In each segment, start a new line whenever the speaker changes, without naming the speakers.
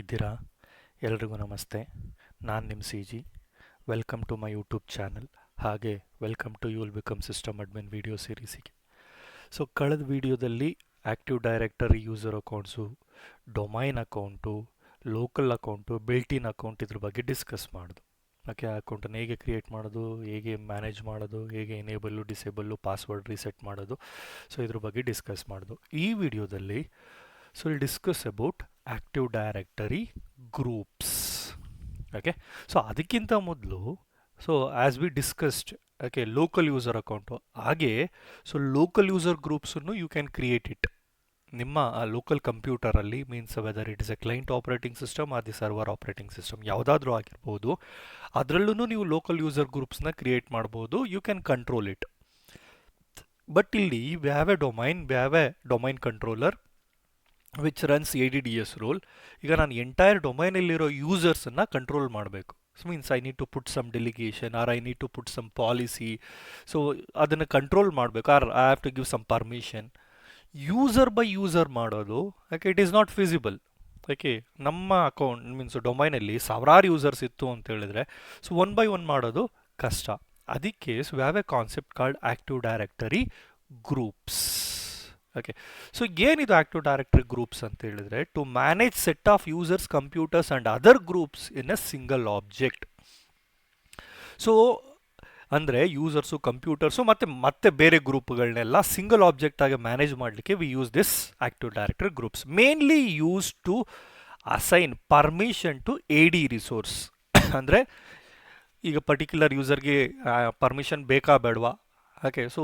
ಇದ್ದೀರಾ? ಎಲ್ರಿಗೂ ನಮಸ್ತೆ. ನಾನು ನಿಮ್ಮ C G. Welcome to my YouTube channel. ಹಾಗೆ welcome to you will become system admin video ಸೀರೀಸಿಗೆ. ಸೊ ಕಳೆದ ವಿಡಿಯೋದಲ್ಲಿ active directory user accounts, domain account, local account, built-in account ಇದ್ರ ಬಗ್ಗೆ ಡಿಸ್ಕಸ್ ಮಾಡೋದು. ಓಕೆ, ಆ ಅಕೌಂಟನ್ನು ಹೇಗೆ ಕ್ರಿಯೇಟ್ ಮಾಡೋದು, ಹೇಗೆ ಮ್ಯಾನೇಜ್ ಮಾಡೋದು, ಹೇಗೆ ಎನೇಬಲ್ಲು ಡಿಸೇಬಲ್ಲು ಪಾಸ್ವರ್ಡ್ ರೀಸೆಟ್ ಮಾಡೋದು, ಸೊ ಇದ್ರ ಬಗ್ಗೆ ಡಿಸ್ಕಸ್ ಮಾಡೋದು. ಈ ವಿಡಿಯೋದಲ್ಲಿ we'll discuss about Active Directory groups. Okay, so ಅದಕ್ಕಿಂತ ಮೊದಲು as we discussed, okay, local user account ಹಾಗೆ local user groups you can create it ನಿಮ್ಮ ಲೋಕಲ್ ಕಂಪ್ಯೂಟರಲ್ಲಿ, means whether it is a client operating system or the server operating system ಯಾವುದಾದ್ರೂ ಆಗಿರ್ಬೋದು, ಅದರಲ್ಲೂ ನೀವು local user ಗ್ರೂಪ್ಸ್ನ ಕ್ರಿಯೇಟ್ ಮಾಡ್ಬೋದು. You can control it. But ಇಲ್ಲಿ we have a domain controller which runs ADDS role. ಈಗ ನಾನು ಎಂಟೈರ್ ಡೊಮೈನಲ್ಲಿರೋ ಯೂಸರ್ಸನ್ನು ಕಂಟ್ರೋಲ್ ಮಾಡಬೇಕು. Means I need to put some delegation or I need to put some policy. So ಅದನ್ನು control ಮಾಡಬೇಕು, or I have to give some permission. User by user ಮಾಡೋದು ಯಾಕೆ it is not feasible. ಯಾಕೆ ನಮ್ಮ account means ಡೊಮೈನಲ್ಲಿ ಸಾವಿರಾರು users ಇತ್ತು ಅಂತ ಹೇಳಿದ್ರೆ ಒನ್ ಬೈ ಒನ್ ಮಾಡೋದು ಕಷ್ಟ. ಅದಕ್ಕೆ we have a concept called active directory groups. Okay, so ಏನಿದು ಆಕ್ಟಿವ್ ಡೈರೆಕ್ಟರಿ ಗ್ರೂಪ್ಸ್ ಅಂತ ಹೇಳಿದ್ರೆ, to manage set of users computers and other groups in a single object. So ಅಂದರೆ ಯೂಸರ್ಸು, ಕಂಪ್ಯೂಟರ್ಸು ಮತ್ತೆ ಬೇರೆ ಗ್ರೂಪ್ಗಳನ್ನೆಲ್ಲ ಸಿಂಗಲ್ ಆಬ್ಜೆಕ್ಟ್ ಆಗಿ manage ಮಾಡಲಿಕ್ಕೆ we use this active directory groups. Mainly use to assign permission to AD resource. ಅಂದರೆ ಈಗ particular ಯೂಸರ್ಗೆ permission ಬೇಕಾ ಬೇಡವಾ. ಓಕೆ, ಸೊ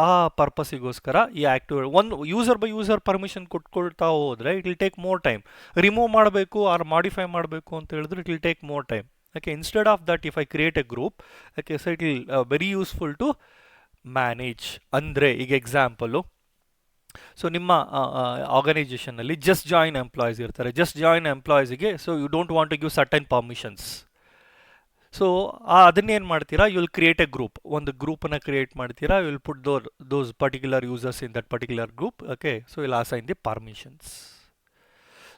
ಆ ಪರ್ಪಸ್ಸಿಗೋಸ್ಕರ ಈ ಆ್ಯಕ್ಟಿವ್ ಒಂದು ಯೂಸರ್ ಬೈ ಯೂಸರ್ ಪರ್ಮಿಷನ್ ಕೊಟ್ಕೊಳ್ತಾ ಹೋದರೆ it will take more time. Remove ಮಾಡಬೇಕು ಆರ್ ಮಾಡಿಫೈ ಮಾಡಬೇಕು ಅಂತ ಹೇಳಿದ್ರೆ it will take more time. Okay, instead of that if I create a group, okay, so it will very useful to manage. ಅಂದರೆ ಈಗ example, so ನಿಮ್ಮ ಆರ್ಗನೈಸೇಷನಲ್ಲಿ just join employees ಇರ್ತಾರೆ. Just join ಎಂಪ್ಲಾಯೀಸಿಗೆ so you don't want to give certain permissions. So ಅದನ್ನೇನು ಮಾಡ್ತೀರಾ, you will create a group. ಒಂದು ಗ್ರೂಪನ್ನು ಕ್ರಿಯೇಟ್ ಮಾಡ್ತೀರಾ, you will put those particular users in that particular group. Okay, so will assign the permissions.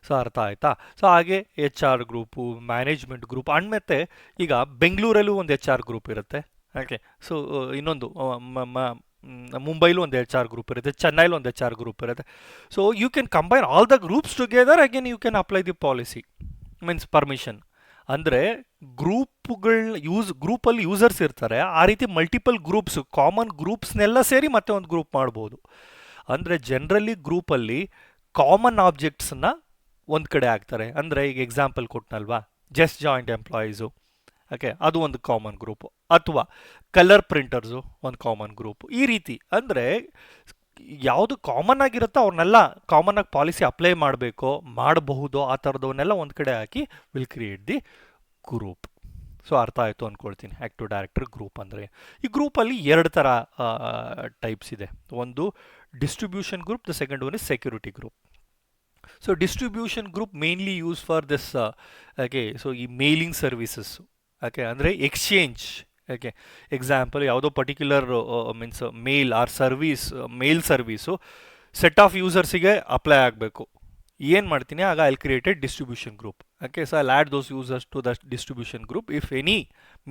So ಅರ್ಥ ಆಯ್ತಾ? So ಹಾಗೆ HR group, management group and ಮತ್ತೆ ಈಗ ಬೆಂಗಳೂರಲ್ಲೂ ಒಂದು HR ಗ್ರೂಪ್ ಇರುತ್ತೆ. ಓಕೆ, ಸೊ ಇನ್ನೊಂದು ಮುಂಬೈಲೂ ಒಂದು HR ಗ್ರೂಪ್ ಇರುತ್ತೆ, ಚೆನ್ನೈಲೂ ಒಂದು HR ಗ್ರೂಪ್ ಇರುತ್ತೆ. So you can combine all the groups together, again you can apply the policy means permission. ಅಂದರೆ ಗ್ರೂಪಲ್ಲಿ ಯೂಸರ್ಸ್ ಇರ್ತಾರೆ, ಆ ರೀತಿ ಮಲ್ಟಿಪಲ್ ಗ್ರೂಪ್ಸ್, ಕಾಮನ್ ಗ್ರೂಪ್ಸ್ನೆಲ್ಲ ಸೇರಿ ಮತ್ತೆ ಒಂದು ಗ್ರೂಪ್ ಮಾಡ್ಬೋದು. ಅಂದರೆ ಜನರಲಿ ಗ್ರೂಪಲ್ಲಿ ಕಾಮನ್ ಆಬ್ಜೆಕ್ಟ್ಸನ್ನ ಒಂದು ಕಡೆ ಹಾಕ್ತಾರೆ. ಅಂದರೆ ಈಗ ಎಕ್ಸಾಂಪಲ್ ಕೊಟ್ಟನಲ್ವಾ, ಜಸ್ಟ್ ಜಾಯಿಂಟ್ ಎಂಪ್ಲಾಯೀಸು, ಓಕೆ, ಅದು ಒಂದು ಕಾಮನ್ ಗ್ರೂಪು. ಅಥವಾ ಕಲರ್ ಪ್ರಿಂಟರ್ಸು ಒಂದು ಕಾಮನ್ ಗ್ರೂಪು. ಈ ರೀತಿ ಅಂದರೆ ಯಾವುದು ಕಾಮನ್ ಆಗಿರುತ್ತೋ ಅವ್ರನ್ನೆಲ್ಲ ಕಾಮನ್ ಆಗಿ ಪಾಲಿಸಿ ಅಪ್ಲೈ ಮಾಡಬಹುದು ಆ ಥರದವನ್ನೆಲ್ಲ ಒಂದು ಕಡೆ ಹಾಕಿ will create the group. So ಅರ್ಥ ಆಯಿತು ಅಂದ್ಕೊಳ್ತೀನಿ ಆ್ಯಕ್ಟಿವ್ ಡೈರೆಕ್ಟರಿ ಗ್ರೂಪ್ ಅಂದರೆ. ಈ ಗ್ರೂಪಲ್ಲಿ ಎರಡು ಥರ ಟೈಪ್ಸ್ ಇದೆ. ಒಂದು distribution group, the second one is security group. So distribution group mainly use for this, okay, so ಈ ಮೇಲಿಂಗ್ ಸರ್ವಿಸಸ್, ಓಕೆ, ಅಂದರೆ ಎಕ್ಸ್ಚೇಂಜ್. ಓಕೆ, ಎಕ್ಸಾಂಪಲ್ ಯಾವುದೋ particular means mail service set of ಯೂಸರ್ಸಿಗೆ ಅಪ್ಲೈ ಆಗಬೇಕು. ಏನು ಮಾಡ್ತೀನಿ ಆಗ I created distribution group. Okay, so I add those users to the distribution group. If any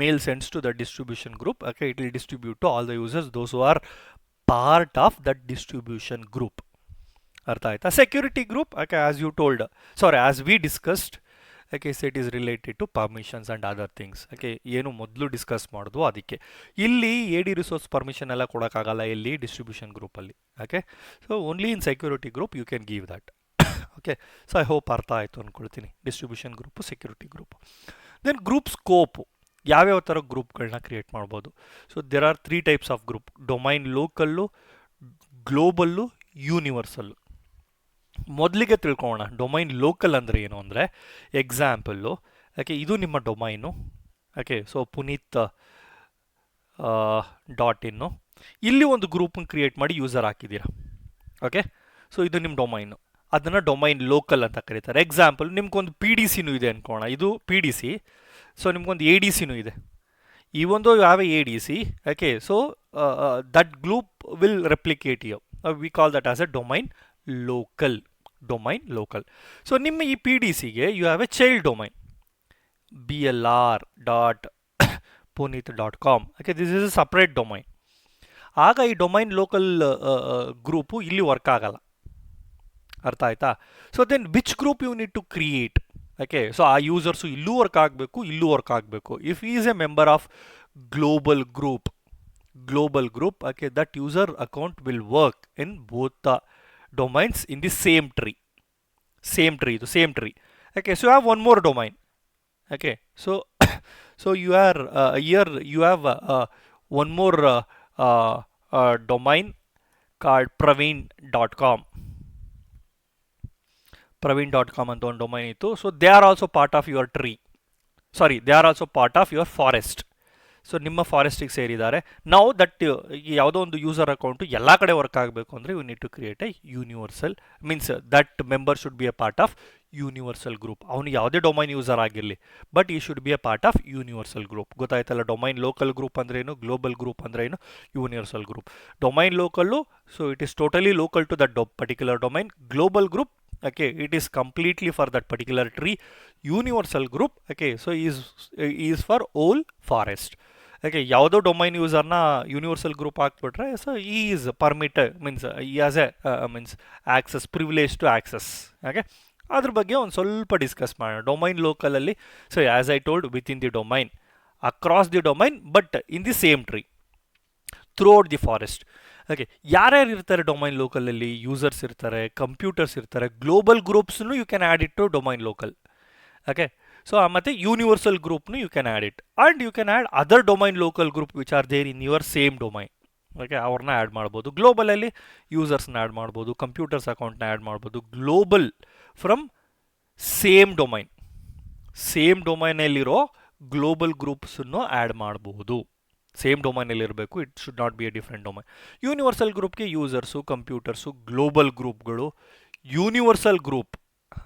mail sends to the distribution group, okay, it will distribute to all the users those who are part of that distribution group. ಅರ್ಥ ಆಯ್ತಾ? Security group, okay, as we discussed, okay, so it is related to permissions and other things. Okay, ಏನು ಮೊದಲು discuss ಮಾಡೋದು ಅದಕ್ಕೆ. ಇಲ್ಲಿ AD resource permission ಎಲ್ಲ ಕೊಡೋಕ್ಕಾಗಲ್ಲ ಇಲ್ಲಿ distribution ಗ್ರೂಪಲ್ಲಿ. Okay, so only in security group you can give that. Okay, so I hope ಅರ್ಥ ಆಯಿತು ಅಂದ್ಕೊಳ್ತೀನಿ. Distribution group, security group. Then group scope, ಯಾವ್ಯಾವ ಥರ ಗ್ರೂಪ್ಗಳನ್ನ ಕ್ರಿಯೇಟ್ ಮಾಡ್ಬೋದು. So there are 3 types of group: domain local, global, universal. ಮೊದಲಿಗೆ ತಿಳ್ಕೊಳ್ಳೋಣ domain local ಅಂದರೆ ಏನು ಅಂದರೆ, ಎಕ್ಸಾಂಪಲ್ಲು, ಓಕೆ, ಇದು ನಿಮ್ಮ domain. Okay, so Puneeth .in, ಇಲ್ಲಿ ಒಂದು ಗ್ರೂಪನ್ನು ಕ್ರಿಯೇಟ್ ಮಾಡಿ ಯೂಸರ್ ಹಾಕಿದ್ದೀರಾ. ಓಕೆ, ಸೊ ಇದು ನಿಮ್ಮ ಡೊಮೈನು, ಅದನ್ನು ಡೊಮೈನ್ ಲೋಕಲ್ ಅಂತ ಕರೀತಾರೆ. ಎಕ್ಸಾಂಪಲ್, ನಿಮ್ಗೊಂದು PDCನೂ ಇದೆ ಅನ್ಕೋಣ, ಇದು PDC. ಸೊ ನಿಮ್ಗೊಂದು ADCನೂ ಇದೆ. ಈ ಒಂದು ಯಾವ ADC, okay, so that group will replicate you. We call that as a domain local. Domain local. So ನಿಮ್ಮ ಈ ಪಿ ಡಿ ಸಿಗೆ you have a child domain blr.punit.com. Okay, this is a separate domain. ಆಗ ಈ domain local group ಇಲ್ಲಿ work ಆಗಲ್ಲ. ಅರ್ಥ ಆಯ್ತಾ? So then which group you need to create. Okay, so ಆ ಯೂಸರ್ಸು ಇಲ್ಲೂ ವರ್ಕ್ ಆಗಬೇಕು, ಇಲ್ಲೂ ವರ್ಕ್ ಆಗಬೇಕು. If is a member of global group, okay, that user account will work in both the domains in the same tree. Okay, so you have one more domain. Okay, so so you are here you have one more domain called praveen.com ಅಂತ ಒಂದು domain ಇತ್ತು. So they are also part of your tree, sorry they are also part of your forest. So ನಿಮ್ಮ ಫಾರೆಸ್ಟಿಗೆ ಸೇರಿದ್ದಾರೆ. ನಾವು that ಯಾವುದೋ ಒಂದು user account ಎಲ್ಲ ಕಡೆ ವರ್ಕ್ ಆಗಬೇಕು ಅಂದರೆ you need to create a universal, means that member should be a part of universal group. ಅವನು ಯಾವುದೇ ಡೊಮೈನ್ ಯೂಸರ್ ಆಗಿರಲಿ, ಬಟ್ ಈ should be a part of universal group. ಗೊತ್ತಾಯ್ತಲ್ಲ, ಡೊಮೈನ್ ಲೋಕಲ್ ಗ್ರೂಪ್ ಅಂದ್ರೇನು, ಗ್ಲೋಬಲ್ ಗ್ರೂಪ್ ಅಂದ್ರೇನು, universal group. Domain local, so it is totally local to that particular domain. Global group, okay, it is completely for that particular tree. Universal group, okay, so is for all forest. Okay, ಯಾವುದೋ domain ಯೂಸರ್ನ universal group ಹಾಕ್ಬಿಟ್ರೆ, so is permitted, means ಈ as a means access, privilege to access. Okay, ಅದ್ರ ಬಗ್ಗೆ ಒಂದು ಸ್ವಲ್ಪ discuss ಮಾಡೋಣ. Domain ಲೋಕಲಲ್ಲಿ, so as I told, within the domain, across the domain, but in the same tree throughout the forest. Okay, ಯಾರ್ಯಾರು ಇರ್ತಾರೆ domain ಲೋಕಲಲ್ಲಿ? Users ಇರ್ತಾರೆ, ಕಂಪ್ಯೂಟರ್ಸ್ ಇರ್ತಾರೆ, ಗ್ಲೋಬಲ್ ಗ್ರೂಪ್ಸ್ನು you can add it to domain local. Okay, so ಮತ್ತು universal ಗ್ರೂಪ್ನು you can add it, and you can add other domain local group which are there in your same domain. Okay, ಅವ್ರನ್ನ add ಮಾಡ್ಬೋದು. ಗ್ಲೋಬಲಲ್ಲಿ ಯೂಸರ್ಸ್ನ add ಮಾಡ್ಬೋದು, computers ಅಕೌಂಟ್ನ add ಮಾಡ್ಬೋದು. Global from same ಡೊಮೈನಲ್ಲಿರೋ ಗ್ಲೋಬಲ್ ಗ್ರೂಪ್ಸನ್ನು ಆ್ಯಡ್ ಮಾಡಬಹುದು. ಸೇಮ್ ಡೊಮೈನಲ್ಲಿ ಇರಬೇಕು, it should not be a different domain. Universal ಗ್ರೂಪ್ಗೆ ಯೂಸರ್ಸು, ಕಂಪ್ಯೂಟರ್ಸು, ಗ್ಲೋಬಲ್ ಗ್ರೂಪ್ಗಳು, ಯೂನಿವರ್ಸಲ್ ಗ್ರೂಪ್,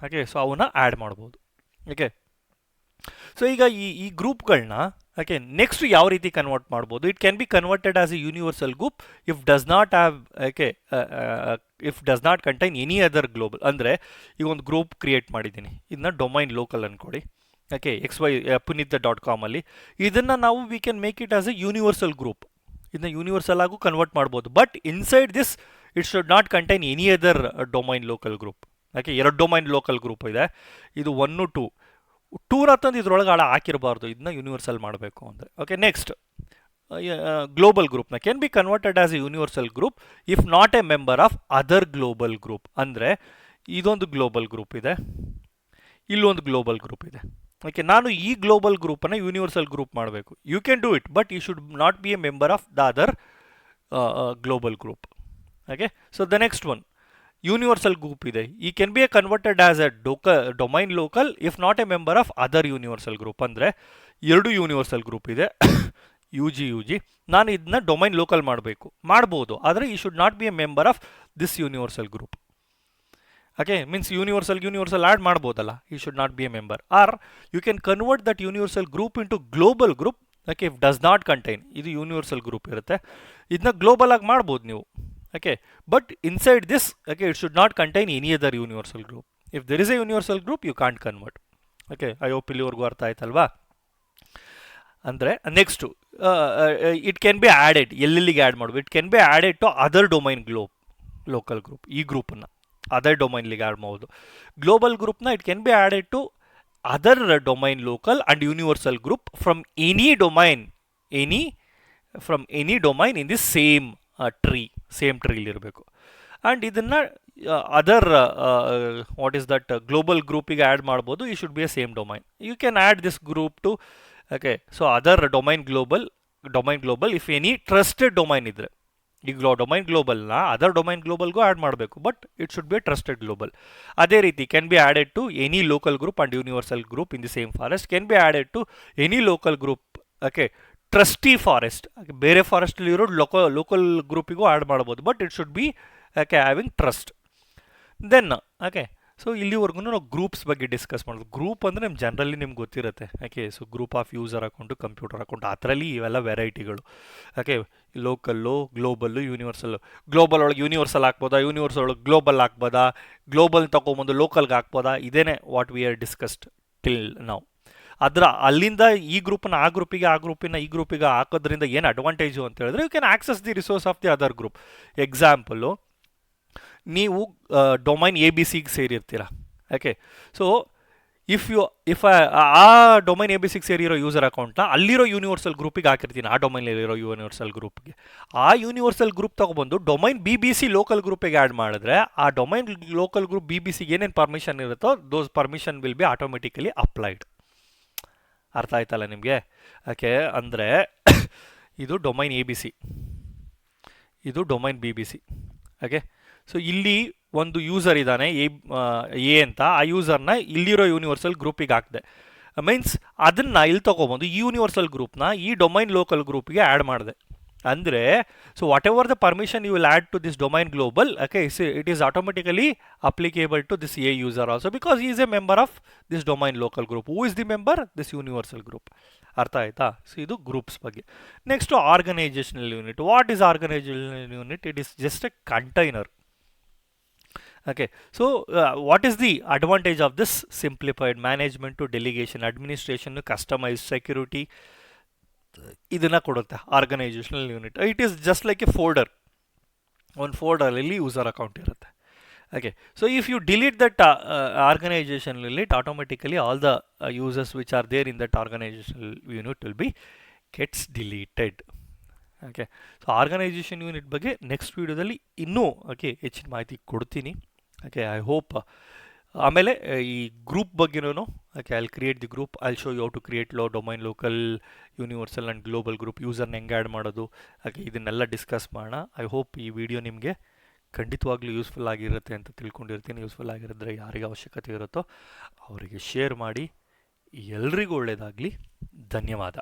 ಓಕೆ, ಸೊ ಅವನ್ನ ಆ್ಯಡ್ ಮಾಡ್ಬೋದು. ಓಕೆ, ಸೊ ಈಗ ಈ ಗ್ರೂಪ್ಗಳನ್ನ, ಓಕೆ, ನೆಕ್ಸ್ಟ್ ಯಾವ ರೀತಿ ಕನ್ವರ್ಟ್ ಮಾಡ್ಬೋದು? It can B converted as A universal group if does not have, okay, if does not contain any other global. ಅಂದರೆ ಈಗ ಒಂದು ಗ್ರೂಪ್ ಕ್ರಿಯೇಟ್ ಮಾಡಿದ್ದೀನಿ, ಇದನ್ನ ಡೊಮೈನ್ ಲೋಕಲ್ ಅಂದ್ಕೊಳ್ಳಿ. ಓಕೆ, punit.com ಅಲ್ಲಿ ಇದನ್ನು ನಾವು we can make it as A universal group. ಇದನ್ನ ಯೂನಿವರ್ಸಲ್ ಆಗು ಕನ್ವರ್ಟ್ ಮಾಡ್ಬೋದು, but inside this it should not contain any other domain local group. Okay, 2 domain local group ಇದೆ, ಇದು 1 2 ತಂದು ಇದ್ರೊಳಗೆ ಹಾಕಿರಬಾರ್ದು, ಇದನ್ನ ಯೂನಿವರ್ಸಲ್ ಮಾಡಬೇಕು ಅಂದರೆ. ಓಕೆ, ನೆಕ್ಸ್ಟ್ ಗ್ಲೋಬಲ್ ಗ್ರೂಪ್ನ can be converted as A universal group if not a member of other global group. ಅಂದರೆ ಇದೊಂದು ಗ್ಲೋಬಲ್ ಗ್ರೂಪ್ ಇದೆ, ಇಲ್ಲೊಂದು ಗ್ಲೋಬಲ್ ಗ್ರೂಪ್ ಇದೆ. ಓಕೆ, ನಾನು ಈ ಗ್ಲೋಬಲ್ ಗ್ರೂಪನ್ನು ಯೂನಿವರ್ಸಲ್ ಗ್ರೂಪ್ ಮಾಡಬೇಕು. You can do it, but you should not be a member of the other global group. Okay, so the next one universal group ಇದೆ, ಈ can be a converted as a domain local if not a member of other universal group. ಅಂದರೆ 2 universal group ಇದೆ, U G, ನಾನು ಇದನ್ನ domain local ಮಾಡ್ಬೋದು, ಆದರೆ you should not be a member of this universal group. Okay, means universal add ಮಾಡ್ಬೋದಲ್ಲ, you should not be a member. Are you can convert that universal group into global group. Okay, if does not contain, ಇದು universal group ಇರುತ್ತೆ, ಇದನ್ನ global ಆಗಿ ಮಾಡ್ಬೋದು ನೀವು. Okay, but inside this, okay, it should not contain any other universal group. If there is a universal group you can't convert. Okay, I hope ಇಲ್ಲಿವರೆಗೂ ಅರ್ಥ ಆಯ್ತಲ್ವಾ? ಅಂದರೆ next it can be added, ಎಲ್ಲೆಲ್ಲಿಗೆ add ಮಾಡ್ಬೋದು? It can be added to other domain local group. ಈ ಗ್ರೂಪನ್ನು other ಡೊಮೈನ್ಲಿಗೆ add ಮಾಡ್ಬೋದು. ಗ್ಲೋಬಲ್ ಗ್ರೂಪ್ನ it can be added to other domain local and universal group from any domain in the same ಟ್ರೀಲಿರಬೇಕು. And ಇದನ್ನು other what is that global ಗ್ರೂಪಿಗೆ add ಮಾಡ್ಬೋದು. ಈ should be a same domain. You can add this group to, okay, so other domain global if any trusted domain ಇದ್ದರೆ. ಈಗ domain ಗ್ಲೋಬಲ್ನ other domain ಗ್ಲೋಬಲ್ಗೂ add ಮಾಡಬೇಕು, but it should be a trusted global. ಅದೇ ರೀತಿ can be added to any local group and universal group in the same forest. Can be added to any local group, okay, trusty forest. ಬೇರೆ ಫಾರೆಸ್ಟಲ್ಲಿರೋ local ಗ್ರೂಪಿಗೂ add ಮಾಡ್ಬೋದು, but it should be, okay, having trust. Then, okay, so ಇಲ್ಲಿವರೆಗೂ ನಾವು groups ಬಗ್ಗೆ discuss ಮಾಡೋದು. Group ಅಂದರೆ ನಿಮ್ಗೆ ಜನರಲಿ ನಿಮ್ಗೆ ಗೊತ್ತಿರುತ್ತೆ. Okay, so group of user account, computer account, ಅದರಲ್ಲಿ ಇವೆಲ್ಲ ವೆರೈಟಿಗಳು. Okay, local, global, universal. Global ಒಳಗೆ ಯೂನಿವರ್ಸಲ್ ಹಾಕ್ಬೋದಾ, ಯೂನಿವರ್ಸಲ್ ಒಳಗೆ ಗ್ಲೋಬಲ್ ಹಾಕ್ಬೋದಾ, ಗ್ಲೋಬಲ್ ತೊಗೊಂಬಂದು ಲೋಕಲ್ಗೆ ಹಾಕ್ಬೋದಾ, ಇದೇನೆ what we are discussed till ನಾವು. ಅಲ್ಲಿಂದ ಈ ಗ್ರೂಪನ್ನ ಆ ಗ್ರೂಪಿಗೆ, ಆ ಗ್ರೂಪಿನ ಈ ಗ್ರೂಪಿಗೆ ಹಾಕೋದ್ರಿಂದ ಏನು ಅಡ್ವಾಂಟೇಜು ಅಂತ ಹೇಳಿದ್ರೆ, you can access the resource of the other group. Example, ನೀವು ಡೊಮೈನ್ ABC ಗೆ ಸೇರಿರ್ತೀರ. ಓಕೆ, ಸೊ ಇಫ್ ಆ ಡೊಮೈನ್ ABC ಗೆ ಸೇರಿರೋ ಯೂಸರ್ ಅಕೌಂಟ್ನ ಅಲ್ಲಿರೋ ಯೂನಿವರ್ಸಲ್ ಗ್ರೂಪಿಗೆ ಹಾಕಿರ್ತೀನಿ, ಆ ಡೊಮೈನಲ್ಲಿರೋ ಯೂನಿವರ್ಸಲ್ ಗ್ರೂಪ್ಗೆ. ಆ ಯೂನಿವರ್ಸಲ್ ಗ್ರೂಪ್ ತೊಗೊಬಂದು ಡೊಮೈನ್ BBC ಲೋಕಲ್ ಗ್ರೂಪಿಗೆ ಆ್ಯಡ್ ಮಾಡಿದ್ರೆ, ಆ ಡೊಮೈನ್ ಲೋಕಲ್ ಗ್ರೂಪ್ BBCಗೆ ಏನೇನು ಪರ್ಮಿಷನ್ ಇರುತ್ತೋ those permission will be automatically applied. ಅರ್ಥ ಆಯ್ತಲ್ಲ ನಿಮಗೆ? ಓಕೆ, ಅಂದರೆ ಇದು ಡೊಮೈನ್ ABC, ಇದು ಡೊಮೈನ್ BBC. ಓಕೆ, ಸೊ ಇಲ್ಲಿ ಒಂದು ಯೂಸರ್ ಇದ್ದಾನೆ ಎ ಅಂತ, ಆ ಯೂಸರ್ನ ಇಲ್ಲಿರೋ ಯೂನಿವರ್ಸಲ್ ಗ್ರೂಪಿಗೆ ಹಾಕಿದೆ. ಮೀನ್ಸ್ ಅದನ್ನು ಇಲ್ಲಿ ತೊಗೊಬಂದು ಈ ಯೂನಿವರ್ಸಲ್ ಗ್ರೂಪ್ನ ಈ ಡೊಮೈನ್ ಲೋಕಲ್ ಗ್ರೂಪ್ಗೆ ಆ್ಯಡ್ ಮಾಡಿದೆ. ಅಂದರೆ so whatever the permission you will add to this domain global, okay, it is automatically applicable to this a user also, because ಈ is a member of this domain local group. Who is the member? This universal group. ಅರ್ಥ ಆಯ್ತಾ? So ಇದು groups ಬಗ್ಗೆ. Next organizational unit. What is organizational unit? It is just a container. Okay, so what is the advantage of this? Simplified management to delegation, administration, customized security, ಇದನ್ನ ಕೊಡುತ್ತೆ organisational unit. It is just like a folder. ಒಂದು ಫೋಲ್ಡರಲ್ಲಿ user account ಇರುತ್ತೆ. Okay, so if you delete that organisational unit, automatically all the users which are there in that organisational unit will be gets deleted. Okay, so organisation unit ಬಗ್ಗೆ next ವೀಡಿಯೋದಲ್ಲಿ ಇನ್ನೂ ಹೆಚ್ಚಿನ ಮಾಹಿತಿ ಕೊಡ್ತೀನಿ. Okay, I hope. ಆಮೇಲೆ ಈ group ಬಗ್ಗೆನೂ okay, I create the group, I show you how to create domain local, universal and global group, ಯೂಸರ್ನ ಹೆಂಗೆ ಆ್ಯಡ್ ಮಾಡೋದು. ಓಕೆ, ಇದನ್ನೆಲ್ಲ ಡಿಸ್ಕಸ್ ಮಾಡೋಣ. ಐ ಹೋಪ್ ಈ ವಿಡಿಯೋ ನಿಮಗೆ ಖಂಡಿತವಾಗ್ಲೂ ಯೂಸ್ಫುಲ್ ಆಗಿರುತ್ತೆ ಅಂತ ತಿಳ್ಕೊಂಡಿರ್ತೀನಿ. ಯೂಸ್ಫುಲ್ ಆಗಿರಿದ್ರೆ ಯಾರಿಗೆ ಅವಶ್ಯಕತೆ ಇರುತ್ತೋ ಅವರಿಗೆ ಶೇರ್ ಮಾಡಿ. ಎಲ್ರಿಗೂ ಒಳ್ಳೆಯದಾಗಲಿ. ಧನ್ಯವಾದ.